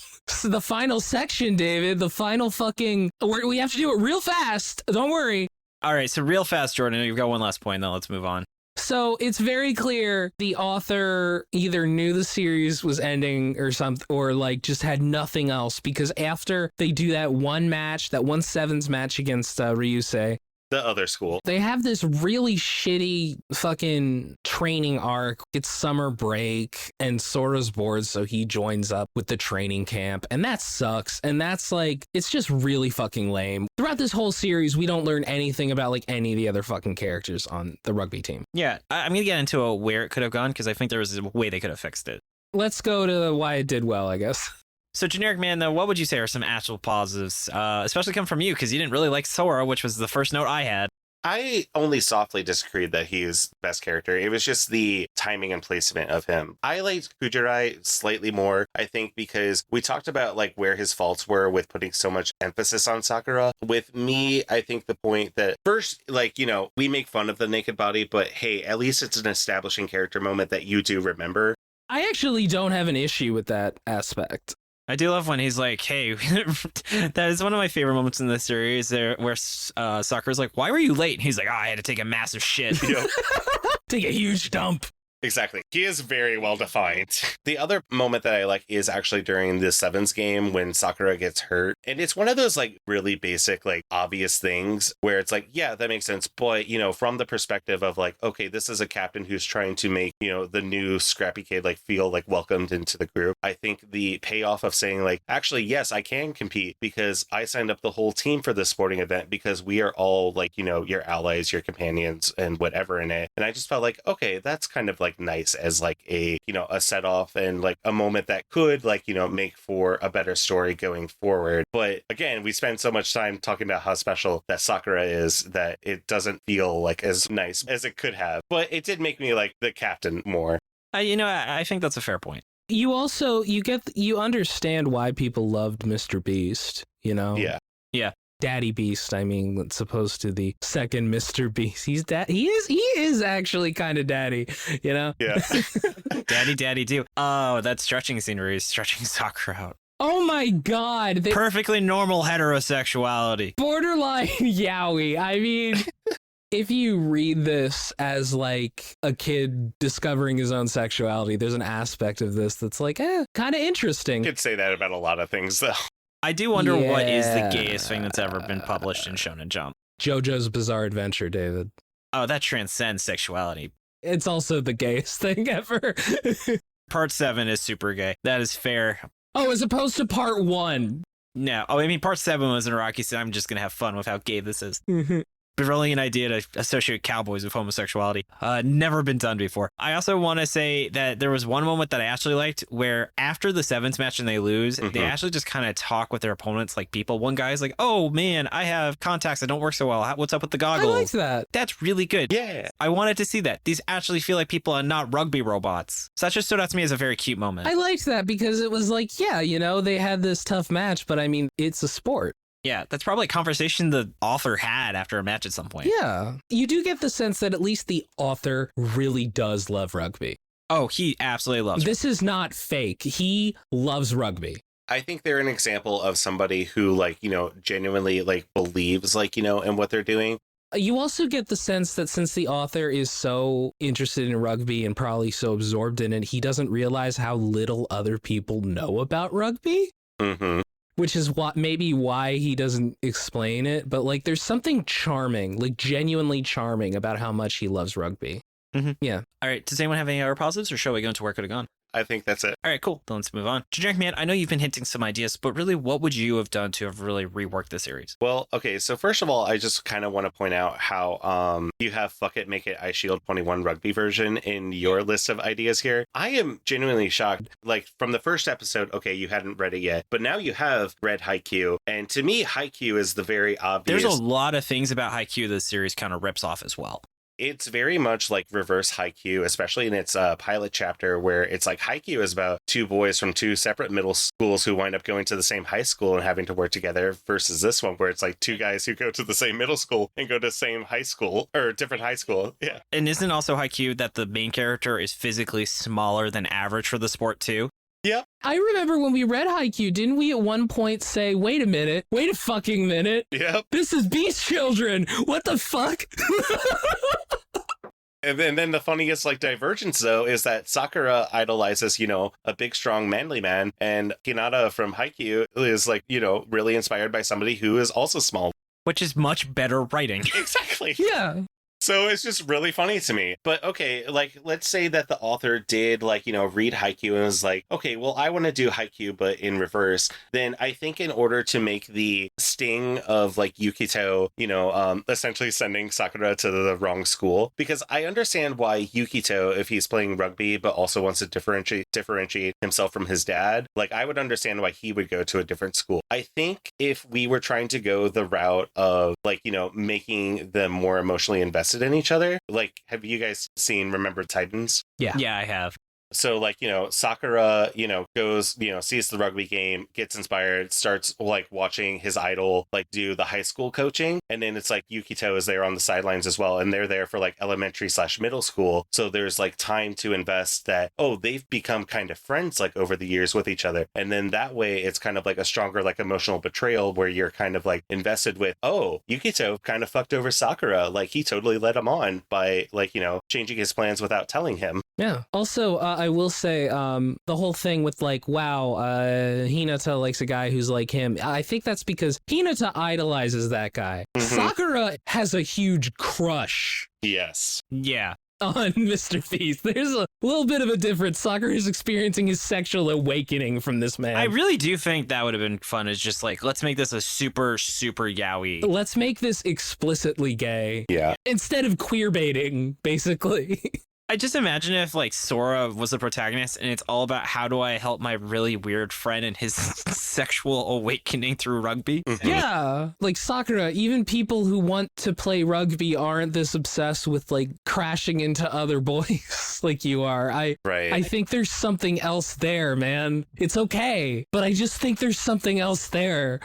section, David. The final fucking. We have to do it real fast. Don't worry. All right, so real fast, Jordan. You've got one last point, then let's move on. So it's very clear the author either knew the series was ending or something, or like just had nothing else, because after they do that one match, that 1/7s match against Ryusei, the other school, they have this really shitty fucking training arc. It's summer break and Sora's bored, so he joins up with the training camp, and that sucks. And that's like, it's just really fucking lame. Throughout this whole series, we don't learn anything about like any of the other fucking characters on the rugby team. Yeah, I'm gonna get into where it could have gone, because I think there was a way they could have fixed it. Let's go to why it did well, I guess. So, GenericMan, though, what would you say are some actual positives, especially coming from you, because you didn't really like Sora, which was the first note I had. I only softly disagreed that he is the best character. It was just the timing and placement of him. I liked Kujirai slightly more, I think, because we talked about like where his faults were with putting so much emphasis on Sakura. With me, I think the point that first, like, we make fun of the naked body, but hey, at least it's an establishing character moment that you do remember. I actually don't have an issue with that aspect. I do love when he's like, hey, that is one of my favorite moments in the series there where Sakura's like, why were you late? And he's like, I had to take a massive shit. Take a huge dump. Exactly. He is very well defined. The other moment that I like is actually during the Sevens game when Sakura gets hurt. And it's one of those like really basic, like obvious things where it's like, yeah, that makes sense. But, you know, from the perspective of like, okay, this is a captain who's trying to make, you know, the new scrappy kid like feel like welcomed into the group. I think the payoff of saying like, actually, yes, I can compete because I signed up the whole team for this sporting event because we are all like, you know, your allies, your companions and whatever in it. And I just felt like, okay, that's kind of like nice as like a, you know, a set off and like a moment that could like, you know, make for a better story going forward. But again, we spend so much time talking about how special that Sakura is that it doesn't feel like as nice as it could have. But it did make me like the captain more. You know, I think that's a fair point. You also, you understand why people loved Mr. Beast, you know? Yeah. Yeah. Daddy Beast, I mean, as opposed to the second Mr. Beast. He is actually kind of daddy, you know? Yeah. Daddy do. Oh, that stretching scene where he's stretching Sakura out. Oh my god. Perfectly normal heterosexuality. Borderline yaoi. I mean, if you read this as like a kid discovering his own sexuality, there's an aspect of this that's like, kind of interesting. You could say that about a lot of things though. I do wonder what is the gayest thing that's ever been published in Shonen Jump. JoJo's Bizarre Adventure, David. Oh, that transcends sexuality. It's also the gayest thing ever. Part 7 is super gay. That is fair. Oh, as opposed to part 1. No. Oh, I mean, part 7 was in Rocky, so I'm just going to have fun with how gay this is. Brilliant idea to associate cowboys with homosexuality. Never been done before. I also want to say that there was one moment that I actually liked where after the Sevens match and they lose, they actually just kind of talk with their opponents like people. One guy's like, oh man, I have contacts that don't work so well. What's up with the goggles? I liked that. That's really good. Yeah. I wanted to see that. These actually feel like people and not rugby robots. So that just stood out to me as a very cute moment. I liked that because it was like, yeah, you know, they had this tough match, but I mean, it's a sport. Yeah, that's probably a conversation the author had after a match at some point. Yeah. You do get the sense that at least the author really does love rugby. Oh, he absolutely loves it. This is not fake. He loves rugby. I think they're an example of somebody who like, you know, genuinely like believes like, you know, in what they're doing. You also get the sense that since the author is so interested in rugby and probably so absorbed in it, he doesn't realize how little other people know about rugby. Mm-hmm. Which is maybe why he doesn't explain it, but like there's something charming, like genuinely charming about how much he loves rugby. Yeah. All right, does anyone have any other positives or shall we go into where it could have gone? I think that's it. All right, cool. Then let's move on. GenericMan, I know you've been hinting some ideas, but really, what would you have done to have really reworked the series? Well, okay, so first of all, I just kind of want to point out how you have Fuck It, Make It, I Shield 21 rugby version in your list of ideas here. I am genuinely shocked. Like, from the first episode, okay, you hadn't read it yet, but now you have read Haikyuu, and to me, Haikyuu is the very obvious... There's a lot of things about Haikyuu this series kind of rips off as well. It's very much like reverse Haikyuu, especially in its pilot chapter where it's like Haikyuu is about two boys from two separate middle schools who wind up going to the same high school and having to work together versus this one where it's like two guys who go to the same middle school and go to the same high school or different high school. Yeah. And isn't also Haikyuu that the main character is physically smaller than average for the sport too? Yep. I remember when we read Haikyuu, didn't we at one point say, wait a fucking minute. Yep. This is Beast Children. What the fuck? And then the funniest like divergence though is that Sakura idolizes, you know, a big strong manly man, and Hinata from Haikyuu is like, you know, really inspired by somebody who is also small. Which is much better writing. Exactly. Yeah. So it's just really funny to me. But okay, like, let's say that the author did, like, you know, read Haikyuu and was like, okay, well, I want to do Haikyuu, but in reverse. Then I think in order to make the sting of, like, Yukito, you know, essentially sending Sakura to the wrong school, because I understand why Yukito, if he's playing rugby, but also wants to differentiate himself from his dad, like, I would understand why he would go to a different school. I think if we were trying to go the route of, like, you know, making them more emotionally invested in each other. Like, have you guys seen Remember Titans? Yeah. Yeah, I have. So, like, Sakura, goes, sees the rugby game, gets inspired, starts like watching his idol like do the high school coaching. And then it's like Yukito is there on the sidelines as well. And they're there for like elementary/middle school. So there's like time to invest that, oh, they've become kind of friends like over the years with each other. And then that way it's kind of like a stronger like emotional betrayal where you're kind of like invested with, oh, Yukito kind of fucked over Sakura. Like he totally led him on by like, changing his plans without telling him. Yeah. Also, I will say the whole thing with like, wow, Hinata likes a guy who's like him. I think that's because Hinata idolizes that guy. Sakura has a huge crush. Yes. Yeah. On Mr. Beast. There's a little bit of a difference. Sakura is experiencing his sexual awakening from this man. I really do think that would have been fun. It's just like, let's make this a super, super yaoi. Let's make this explicitly gay. Yeah. Instead of queer baiting, basically. I just imagine if like Sora was the protagonist and it's all about how do I help my really weird friend and his sexual awakening through rugby. Yeah, like Sakura, even people who want to play rugby aren't this obsessed with like crashing into other boys like you are. I think there's something else there, man. It's okay, but I just think there's something else there.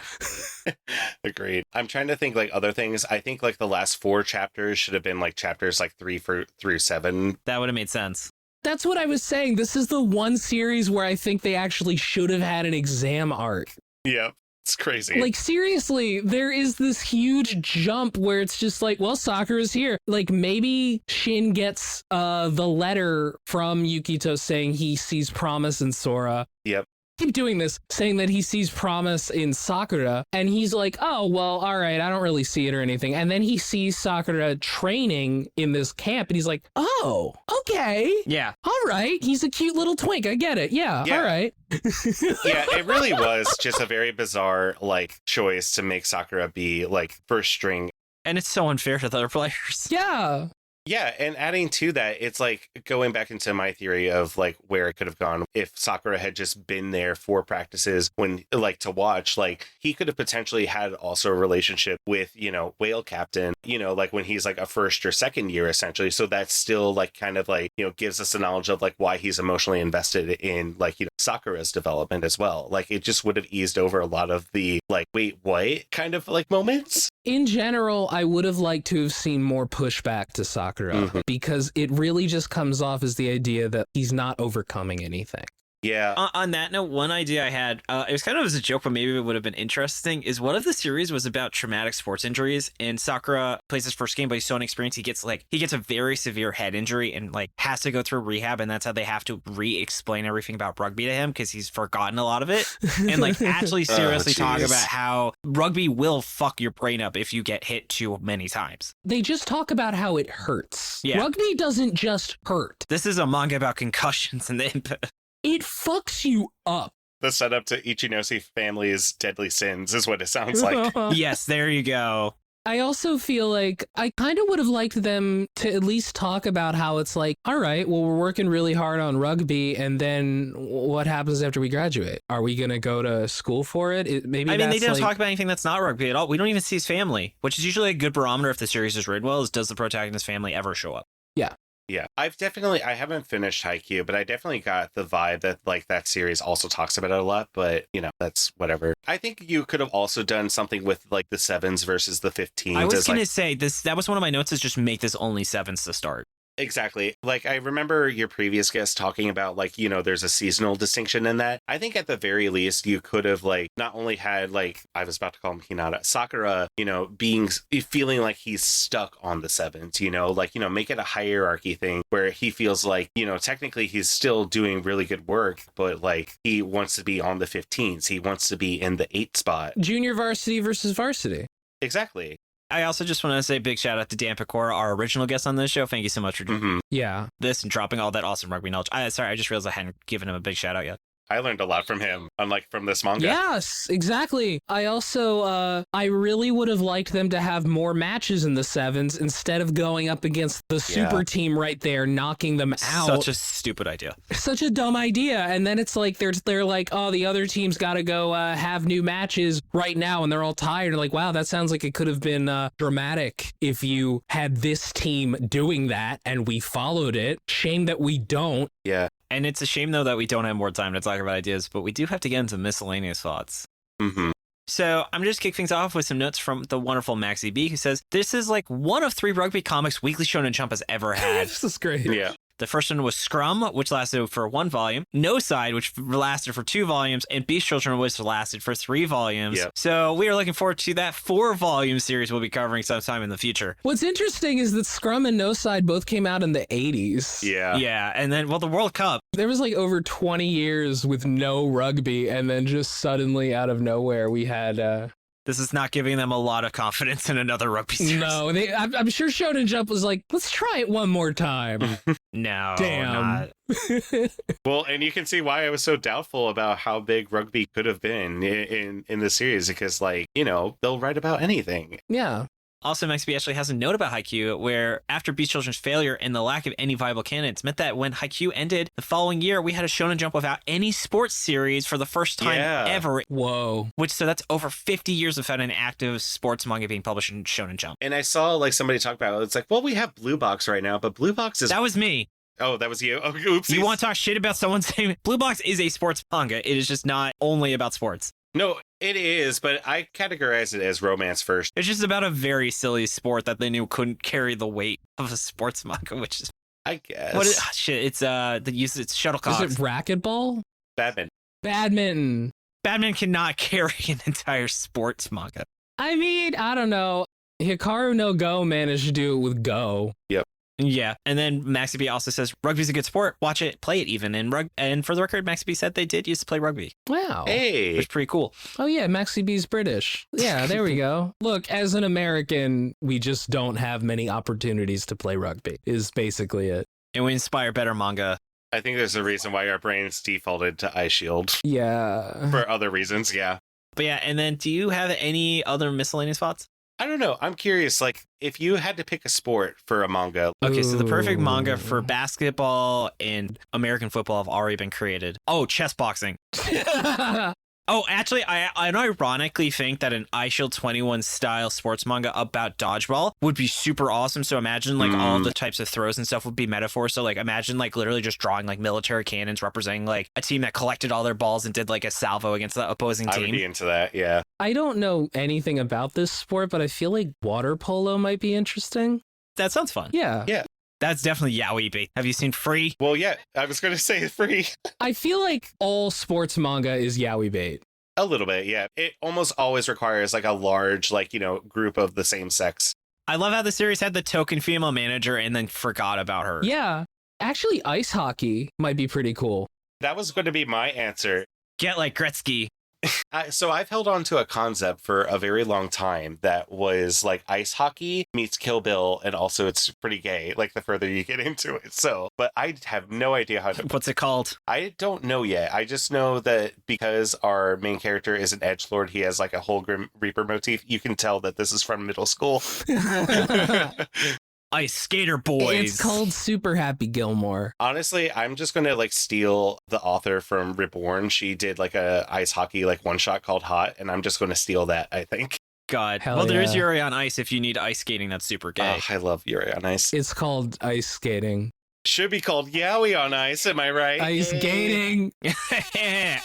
Agreed. I'm trying to think like other things. I think like the last 4 chapters should have been like chapters like 3 through 7. That would have made sense. That's what I was saying. This is the one series where I think they actually should have had an exam arc. Yep. It's crazy. Like, seriously, there is this huge jump where it's just like, well, Sakura's here. Like, maybe Shin gets the letter from Yukito saying he sees promise in Sora. Yep. Keep doing this, saying that he sees promise in Sakura, and he's like, oh, well, all right, I don't really see it or anything. And then he sees Sakura training in this camp, and he's like, oh, okay. Yeah. All right. He's a cute little twink. I get it. Yeah. All right. Yeah, it really was just a very bizarre, like, choice to make Sakura be, like, first string. And it's so unfair to the other players. Yeah. Yeah, and adding to that, it's like going back into my theory of like where it could have gone if Sakura had just been there for practices when like to watch, like he could have potentially had also a relationship with, Whale Captain, like when he's like a first or second year essentially. So that's still like kind of like, gives us a knowledge of like why he's emotionally invested in like, Sakura's development as well. Like it just would have eased over a lot of the like, wait, what kind of like moments. In general, I would have liked to have seen more pushback to Sakura because it really just comes off as the idea that he's not overcoming anything. Yeah. On that note, one idea I had, it was kind of as a joke, but maybe it would have been interesting, is what if the series was about traumatic sports injuries and Sakura plays his first game, but he's so inexperienced, he gets a very severe head injury and like has to go through rehab, and that's how they have to re-explain everything about rugby to him because he's forgotten a lot of it. And like actually seriously talk about how rugby will fuck your brain up if you get hit too many times. They just talk about how it hurts. Yeah. Rugby doesn't just hurt. This is a manga about concussions and the impact. It fucks you up. The setup to Ichinose Family's Deadly Sins is what it sounds like. Yes, there you go. I also feel like I kind of would have liked them to at least talk about how it's like, all right, well, we're working really hard on rugby, and then what happens after we graduate? Are we going to go to school for it? They don't talk about anything that's not rugby at all. We don't even see his family, which is usually a good barometer if the series is written well, is does the protagonist's family ever show up? Yeah. Yeah, I haven't finished Haikyuu, but I definitely got the vibe that like that series also talks about it a lot, but that's whatever. I think you could have also done something with like the 7s versus the 15s. I was going to say this, that was one of my notes, is just make this only 7s to start. Exactly. Like, I remember your previous guest talking about, like, there's a seasonal distinction in that. I think at the very least, you could have, like, not only had, like, I was about to call him Hinata, Sakura, feeling like he's stuck on the 7s, like, make it a hierarchy thing where he feels like, technically he's still doing really good work, but, like, he wants to be on the 15s. He wants to be in the 8 spot. Junior varsity versus varsity. Exactly. I also just want to say a big shout out to Dan Pecora, our original guest on this show. Thank you so much for doing this and dropping all that awesome rugby knowledge. I just realized I hadn't given him a big shout out yet. I learned a lot from him, unlike from this manga. Yes, exactly. I also, I really would have liked them to have more matches in the sevens instead of going up against the super team right there, knocking them out. Such a stupid idea. Such a dumb idea. And then it's like, they're like, oh, the other team's got to go have new matches right now. And they're all tired. Like, wow, that sounds like it could have been dramatic if you had this team doing that and we followed it. Shame that we don't. Yeah. And it's a shame, though, that we don't have more time to talk about ideas, but we do have to get into miscellaneous thoughts. Mm-hmm. So I'm just kick things off with some notes from the wonderful MaxyBee, who says, this is like one of 3 rugby comics Weekly Shonen Jump has ever had. This is great. Yeah. The first one was Scrum, which lasted for 1 volume, No Side, which lasted for 2 volumes, and Beast Children, which lasted for 3 volumes. Yep. So we are looking forward to that 4-volume series we'll be covering sometime in the future. What's interesting is that Scrum and No Side both came out in the 80s. Yeah. Yeah, and then, well, the World Cup. There was like over 20 years with no rugby, and then just suddenly out of nowhere we had... This is not giving them a lot of confidence in another rugby series. No, I'm sure Shonen Jump was like, let's try it one more time. No, Damn. not. Well, and you can see why I was so doubtful about how big rugby could have been in the series, because, like, you know, they'll write about anything. Yeah. Also, MaxyBee actually has a note about Haikyuu, where after Beast Children's failure and the lack of any viable candidates meant that when Haikyuu ended the following year, we had a Shonen Jump without any sports series for the first time ever. Whoa. So that's over 50 years without an active sports manga being published in Shonen Jump. And I saw, like, somebody talk about it. It's like, well, we have Blue Box right now, but Blue Box is... That was me. Oh, that was you? Oh, oops. You want to talk shit about someone saying Blue Box is a sports manga. It is just not only about sports. No, it is, but I categorize it as romance first. It's just about a very silly sport that they knew couldn't carry the weight of a sports manga, which is... I guess. What is... shit, it's it's shuttlecock. Is it racquetball? Badminton. Badminton cannot carry an entire sports manga. I mean, I don't know. Hikaru no Go managed to do it with Go. Yep. Yeah, and then MaxyBee also says rugby's a good sport. Watch it, play it even. And for the record, MaxyBee said they did used to play rugby, Wow. Hey. which is pretty cool. Oh, yeah, MaxyBee's British. Yeah, there we go. Look, as an American, we just don't have many opportunities to play rugby, is basically it. And we inspire better manga. I think there's a reason why our brains defaulted to Ice Shield. Yeah. For other reasons, yeah. But yeah, and then do you have any other miscellaneous thoughts? I don't know. I'm curious, like, if you had to pick a sport for a manga. Okay, so the perfect manga Ooh. for basketball and American football have already been created. Oh, chess boxing. Oh, actually, I ironically think that an iShield 21 style sports manga about dodgeball would be super awesome. So imagine like all the types of throws and stuff would be metaphors. So like imagine like literally just drawing like military cannons representing like a team that collected all their balls and did like a salvo against the opposing I team. would be into that, yeah. I don't know anything about this sport, but I feel like water polo might be interesting. That sounds fun. Yeah. Yeah. That's definitely yaoi bait. Have you seen Free? Well, yeah, I was going to say free. I feel like all sports manga is yaoi bait. A little bit, yeah. It almost always requires like a large, like, you know, group of the same sex. I love how the series had the token female manager and then forgot about her. Yeah. Actually, ice hockey might be pretty cool. That was going to be my answer. Get like Gretzky. So I've held on to a concept for a very long time that was like ice hockey meets Kill Bill, and also it's pretty gay, like the further you get into it. So, but I have no idea how to... What's it called? I don't know yet. I just know that because our main character is an edgelord, he has like a whole Grim Reaper motif. You can tell that this is from middle school. Ice Skater Boys. It's called Super Happy Gilmore. Honestly, I'm just going to like steal the author from Reborn. She did like a ice hockey like one shot called Hot, and I'm just going to steal that, I think. God. Hell well, there is yeah. Yuri on Ice if you need ice skating that's super gay. Oh, I love Yuri on Ice. It's called ice skating. Should be called Yaoi on Ice, am I right? Ice skating.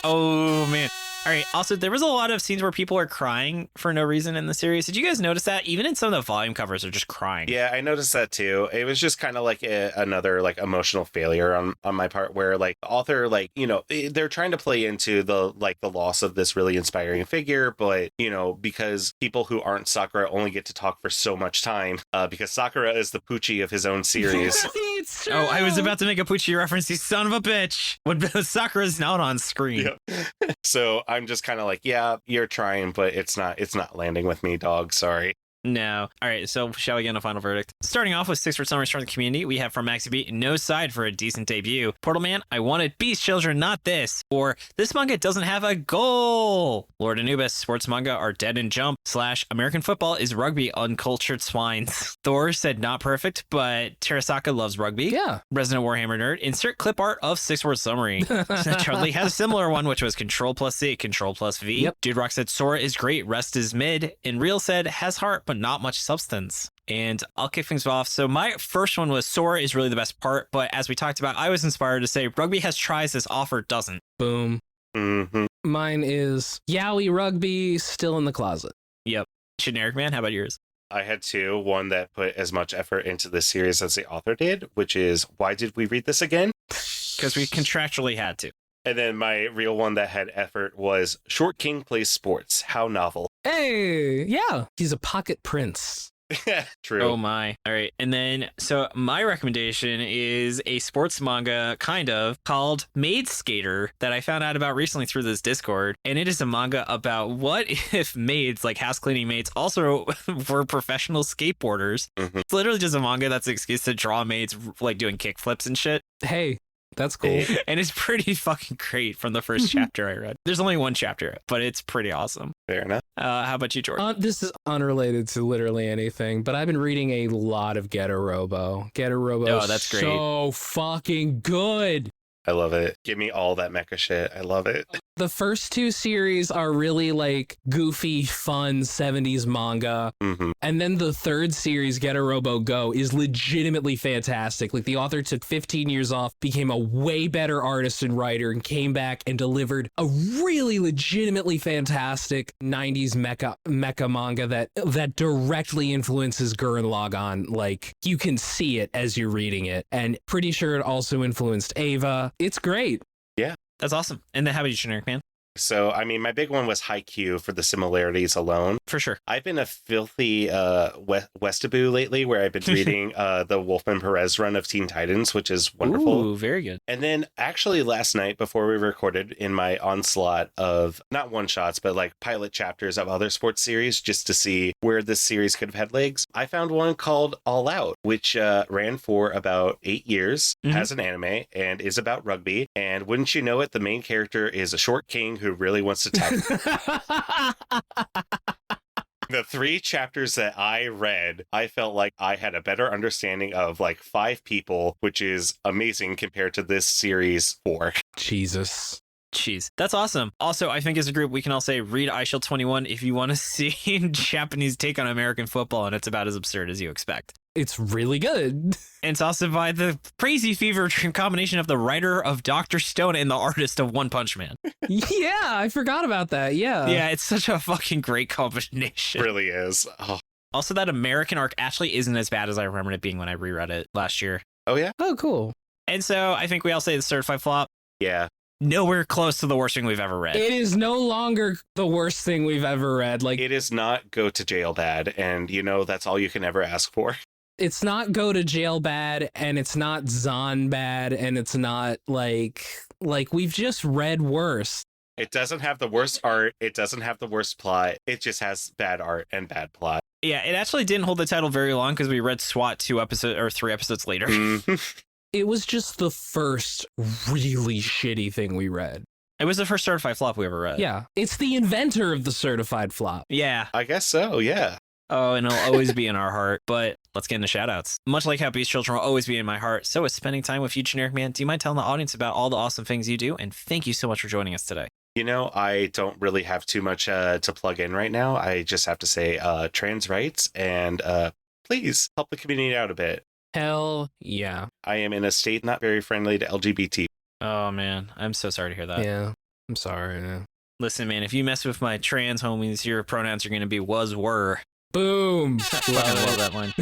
Oh, man. All right. Also, there was a lot of scenes where people are crying for no reason in the series. Did you guys notice that? Even in some of the volume covers, they're just crying. Yeah, I noticed that too. It was just kind of like another like emotional failure on my part, where like the author, like, you know, they're trying to play into the loss of this really inspiring figure, but you know, because people who aren't Sakura only get to talk for so much time, because Sakura is the Poochie of his own series. It's true. Oh, I was about to make a Pucci reference, you son of a bitch. When Sakura's not on screen. Yep. So I'm just kind of like, yeah, you're trying, but it's not landing with me, dog. Sorry. No. All right, so shall we get a final verdict? Starting off with 6 word summaries from the community, we have from MaxyBee, no side for a decent debut. Portal Man, I wanted Beast Children, not this. Or, this manga doesn't have a goal. Lord Anubis, sports manga are dead in Jump. / American football is rugby, uncultured swines. Thor said not perfect, but Terasaka loves rugby. Yeah. Resident Warhammer Nerd, insert clip art of 6 word summary. Charlie has a similar one, which was Control plus C, Control plus V. Yep. Dude Rock said Sora is great, rest is mid. And Real said has heart, but not much substance. And I'll kick things off. So my first one was Sora is really the best part, but as we talked about, I was inspired to say rugby has tries this offer doesn't. Boom. Mm-hmm. Mine is Yowie Rugby, still in the closet. Yep. GenericMan, how about yours? I had 2. One that put as much effort into this series as the author did, which is, why did we read this again? Because we contractually had to. And then my real one that had effort was Short King Plays Sports. How novel. Hey, yeah. He's a pocket prince. True. Oh my. All right. And then, so my recommendation is a sports manga, kind of, called Maid Skater that I found out about recently through this Discord. And it is a manga about what if maids, like house cleaning maids, also were professional skateboarders. Mm-hmm. It's literally just a manga that's an excuse to draw maids like doing kick flips and shit. Hey, that's cool. And it's pretty fucking great from the first chapter I read. There's only one chapter, but it's pretty awesome. Fair enough. How about you, Jordan? This is unrelated to literally anything, but I've been reading a lot of GenericMan. GenericMan Oh, that's great. So fucking good. I love it. Give me all that mecha shit. I love it. The first 2 series are really like goofy, fun 70s manga. Mm-hmm. And then the third series, GenericMan Go, is legitimately fantastic. Like the author took 15 years off, became a way better artist and writer, and came back and delivered a really legitimately fantastic 90s mecha manga that directly influences Gurren Lagann. Like you can see it as you're reading it. And pretty sure it also influenced Ava. It's great. That's awesome. And then how about you, GenericMan? So, I mean, my big one was Haikyuu for the similarities alone. For sure. I've been a filthy Westaboo lately, where I've been reading the Wolfman Perez run of Teen Titans, which is wonderful. Ooh, very good. And then actually last night, before we recorded, in my onslaught of not one-shots, but like pilot chapters of other sports series, just to see where this series could have had legs, I found one called All Out, which ran for about 8 years, has an anime, and is about rugby. And wouldn't you know it, the main character is a short king who really wants to tackle. The 3 chapters that I read, I felt like I had a better understanding of like 5 people, which is amazing compared to this series 4. Jesus. Jeez, that's awesome. Also, I think as a group, we can all say read I Shall 21 if you want to see Japanese take on American football, and it's about as absurd as you expect. It's really good. And it's also by the crazy fever dream combination of the writer of Dr. Stone and the artist of One Punch Man. Yeah, I forgot about that. Yeah. Yeah, it's such a fucking great combination. Really is. Oh. Also, that American arc actually isn't as bad as I remember it being when I reread it last year. Oh, yeah? Oh, cool. And so I think we all say the certified flop. Yeah. Nowhere close to the worst thing we've ever read. It is no longer the worst thing we've ever read. Like, It is not go to jail bad, and you know that's all you can ever ask for. it's not go to jail bad, and it's not Zon bad, and it's not like we've just read worse. It doesn't have the worst art. It doesn't have the worst plot. It just has bad art and bad plot. Yeah, it actually didn't hold the title very long because we read SWAT 3 episodes later. It was just the first really shitty thing we read. It was the first certified flop we ever read. Yeah. It's the inventor of the certified flop. Yeah. I guess so, yeah. Oh, and it'll always be in our heart. But let's get into shoutouts. Much like how Beast Children will always be in my heart, so is spending time with you, GenericMan. Do you mind telling the audience about all the awesome things you do? And thank you so much for joining us today. You know, I don't really have too much to plug in right now. I just have to say trans rights and please help the community out a bit. Hell yeah. I am in a state not very friendly to LGBT. Oh, man. I'm so sorry to hear that. Yeah. I'm sorry. Yeah. Listen, man, if you mess with my trans homies, your pronouns are going to be was, were. Boom. I love that line.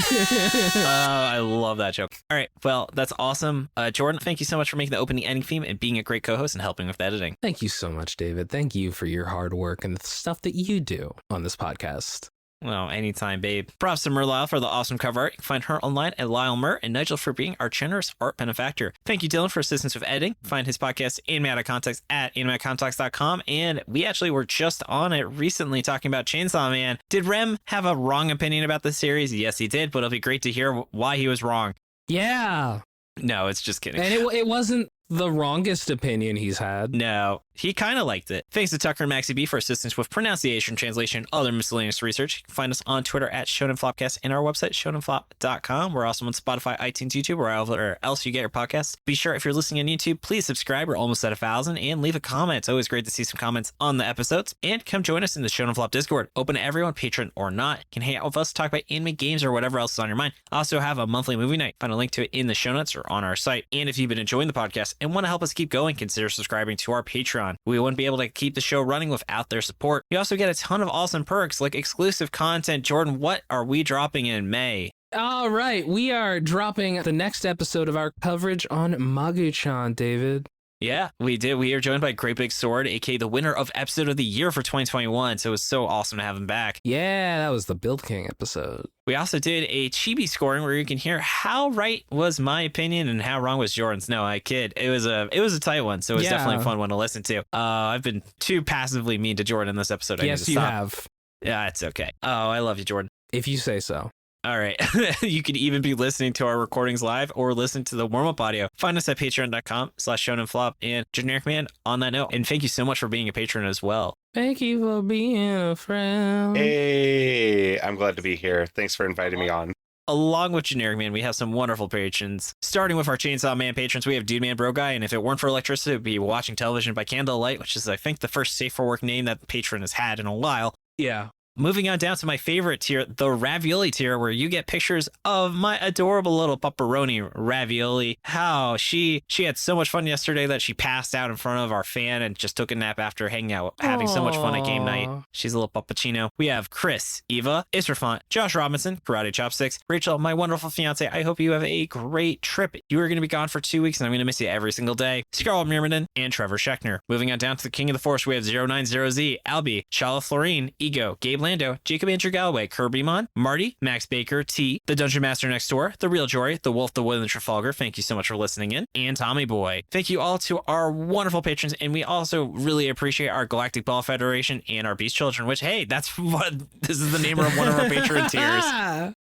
I love that joke. All right. Well, that's awesome. Jordan, thank you so much for making the opening ending theme and being a great co-host and helping with the editing. Thank you so much, David. Thank you for your hard work and the stuff that you do on this podcast. Well, anytime, babe. Props to Merliel for the awesome cover art. You can find her online at Lyle Mer, and Nigel for being our generous art benefactor. Thank you, Dylan, for assistance with editing. Find his podcast, Anime Out of Context, at animeoutofcontext.com. And we actually were just on it recently talking about Chainsaw Man. Did Rem have a wrong opinion about the series? Yes, he did, but it'll be great to hear why he was wrong. Yeah. No, it's just kidding. And it wasn't the wrongest opinion he's had. No, he kind of liked it. Thanks to Tucker and MaxyBee for assistance with pronunciation, translation, and other miscellaneous research. You can find us on Twitter at ShonenFlopcast and our website, shonenflop.com. We're also on Spotify, iTunes, YouTube, or wherever else you get your podcasts. Be sure, if you're listening on YouTube, please subscribe. We're almost at 1,000, and leave a comment. It's always great to see some comments on the episodes. And come join us in the Shonen Flop Discord. Open to everyone, patron or not. You can hang out with us, talk about anime, games, or whatever else is on your mind. Also have a monthly movie night. Find a link to it in the show notes or on our site. And if you've been enjoying the podcast and want to help us keep going, consider subscribing to our Patreon. We wouldn't be able to keep the show running without their support. You also get a ton of awesome perks like exclusive content. Jordan, what are we dropping in May? All right, we are dropping the next episode of our coverage on Magu-chan, David. Yeah, we did. We are joined by Great Big Sword, aka the winner of Episode of the Year for 2021. So it was so awesome to have him back. Yeah, that was the Build King episode. We also did a chibi scoring where you can hear how right was my opinion and how wrong was Jordan's. No, I kid. It was a tight one, so it was definitely a fun one to listen to. I've been too passively mean to Jordan this episode. I need to stop. Yes, you have. Yeah, it's okay. Oh, I love you, Jordan. If you say so. All right. You could even be listening to our recordings live or listen to the warm-up audio. Find us at patreon.com/shonenflop and Generic Man on that note. And thank you so much for being a patron as well. Thank you for being a friend. Hey, I'm glad to be here. Thanks for inviting me on. Along with Generic Man, we have some wonderful patrons. Starting with our Chainsaw Man patrons, we have Dude Man Bro Guy, and if it weren't for electricity, it would be Watching Television by Candlelight, which is, I think, the first safe for work name that the patron has had in a while. Yeah. Moving on down to my favorite tier, the Ravioli tier, where you get pictures of my adorable little pepperoni Ravioli. How she had so much fun yesterday that she passed out in front of our fan and just took a nap after hanging out, having so much fun at game night. She's a little puppuccino. We have Chris, Eva, Israfont, Josh Robinson, Karate Chopsticks, Rachel, my wonderful fiance. I hope you have a great trip. You are going to be gone for 2 weeks, and I'm going to miss you every single day. Scarlett Mirmaden and Trevor Schechner. Moving on down to the King of the Force, we have 090Z, Albie, Shala Florine, Ego, Gabe Lando, Jacob Andrew Galloway, Kirbymon, Marty, Max Baker, T, the Dungeon Master Next Door, The Real Jory, The Wolf, The Wood, and the Trafalgar. Thank you so much for listening in. And Tommy Boy. Thank you all to our wonderful patrons, and we also really appreciate our Galactic Ball Federation and our Beast Children, which, hey, that's what this is the name of one of our patron tiers. I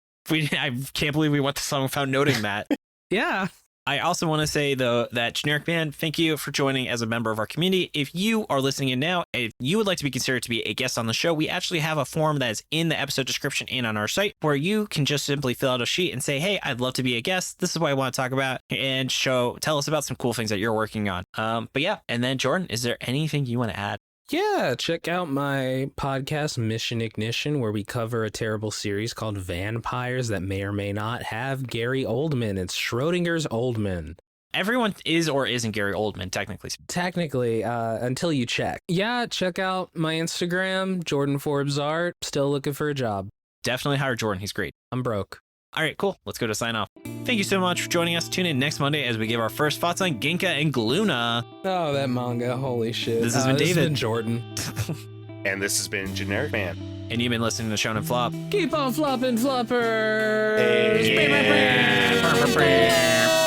can't believe we went to song without noting that. Yeah. I also want to say, though, that Generic Man, thank you for joining as a member of our community. If you are listening in now, if you would like to be considered to be a guest on the show, we actually have a form that is in the episode description and on our site where you can just simply fill out a sheet and say, hey, I'd love to be a guest. This is what I want to talk about, and tell us about some cool things that you're working on. But yeah, and then Jordan, is there anything you want to add? Yeah, check out my podcast, Mission Ignition, where we cover a terrible series called Vampires that may or may not have Gary Oldman. It's Schrodinger's Oldman. Everyone is or isn't Gary Oldman, technically. Technically, until you check. Yeah, check out my Instagram, Jordan Forbes Art. Still looking for a job. Definitely hire Jordan. He's great. I'm broke. All right, cool. Let's go to sign off. Thank you so much for joining us. Tune in next Monday as we give our first thoughts on Ginka and Gluna. Oh, that manga. Holy shit. This has been David. This has been Jordan. And this has been Generic Man. And you've been listening to Shonen Flop. Keep on flopping, floppers. Hey. Yeah.